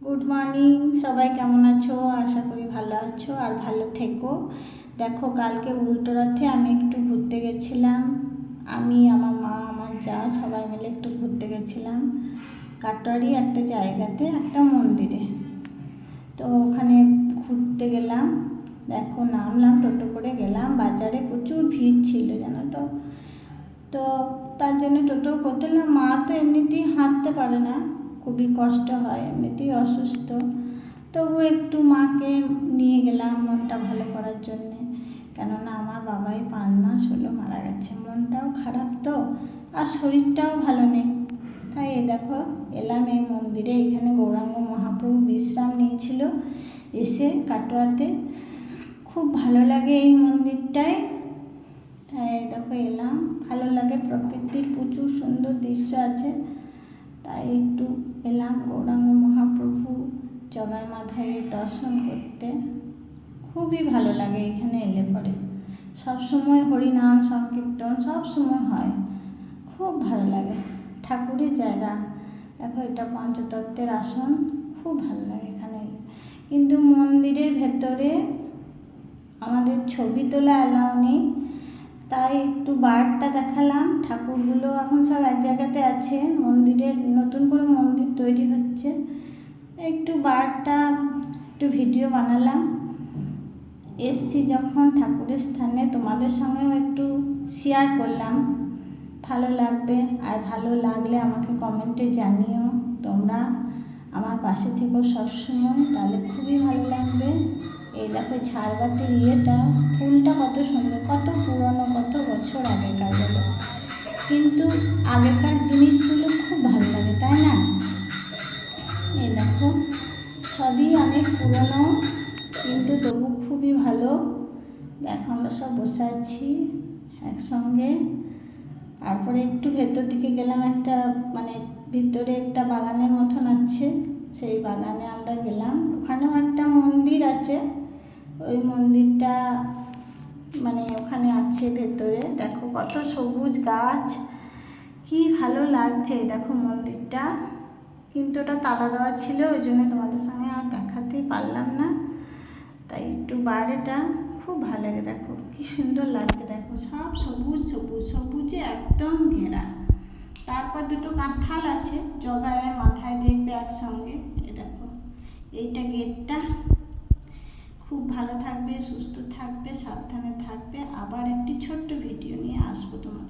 Good morning, সবাই কেমন আছো? আশা করি ভালো আছো আর ভালো থেকো। দেখো, কালকে উল্টো রথে আমি একটু ঘুরতে গেছিলাম। আমি, আমার মা, আমার যা সবাই মিলে একটু ঘুরতে গেছিলাম কাটোয়ারি একটা জায়গাতে, একটা মন্দিরে। তো ওখানে ঘুরতে গেলাম। দেখো, নামলাম, টোটো করে গেলাম। বাজারে প্রচুর ভিড় ছিল, জানো তো। তো তার জন্য টোটো করতে হলাম। মা তো এমনিতেই হাঁটতে পারে না, খুবই কষ্ট হয়, এমনিতেই অসুস্থ। তবু একটু মাকে নিয়ে গেলাম মনটা ভালো করার জন্যে। কেননা আমার বাবাই 5 মাস হলো মারা গেছে, মনটাও খারাপ তো, আর শরীরটাও ভালো নেই। তাই দেখো, এলাম এই মন্দিরে। এখানে গৌরাঙ্গ মহাপ্রভু বিশ্রাম নিয়েছিল এসে কাটোয়াতে। খুব ভালো লাগে এই মন্দিরটায়। তাই দেখো এলাম, ভালো লাগে, প্রকৃতির প্রচুর সুন্দর দৃশ্য আছে। তাই একটু এলাম গৌরাঙ্গ মহাপ্রভু জগায় মাথায় দর্শন করতে। খুবই ভালো লাগে এখানে এলে পরে। সবসময় হরিনাম সংকীর্তন সবসময় হয়, খুব ভালো লাগে। ঠাকুরের জায়গা, দেখো এটা পঞ্চতত্ত্বের আসন, খুব ভালো লাগে এখানে। কিন্তু মন্দিরের ভেতরে আমাদের ছবি তোলা অ্যালাউ নেই, তাই একটু বাইরেটা দেখালাম। ঠাকুরগুলো এখন সব এক জায়গাতে আছে, মন্দিরের নতুন করে মন্দির তৈরি হচ্ছে। একটু বাইরেটা একটু ভিডিও বানালাম। এসছি যখন ঠাকুরের স্থানে, তোমাদের সঙ্গেও একটু শেয়ার করলাম। ভালো লাগবে, আর ভালো লাগলে আমাকে কমেন্টে জানিও। তোমরা আমার পাশে থেকো সবসময়, তাহলে খুবই ভালো লাগবে। এই দেখো ঝাড়বাতির ইয়েটা, ফুলটা কত সুন্দর, কত পুরনো, কত বছর আগেকার বলো। কিন্তু আগেকার জিনিসগুলো খুব ভালো লাগে, তাই না? এই দেখো, সবই অনেক পুরনো, কিন্তু তবু খুবই ভালো। দেখো আমরা সব বসে আছি একসঙ্গে। তারপরে একটু ভেতর দিকে গেলাম, একটা মানে ভিতরে একটা বাগানের মতন আছে, সেই বাগানে আমরা গেলাম। ওখানেও একটা মন্দির আছে, ওই মন্দিরটা মানে ওখানে আছে ভেতরে। দেখো কত সবুজ গাছ, কি ভালো লাগছে। দেখো মন্দিরটা, কিন্তু ওটা তালা দেওয়া ছিল, ওই জন্য তোমাদের সঙ্গে আর দেখাতেই পারলাম না। তাই একটু বাইরেটা খুব ভালো লাগে। দেখো কি সুন্দর লাগছে, দেখো সব সবুজ সবুজ, সবুজে একদম ঘেরা। তারপর দুটো কাঁঠাল আছে জগায় মাথায় দেখবে একসঙ্গে। এ দেখো, এইটা গেটটা। খুব ভালো থাকবে, সুস্থ থাকবে, সাবধানে থাকবে। আবার একটি ছোট্ট ভিডিও নিয়ে আসবো তোমার।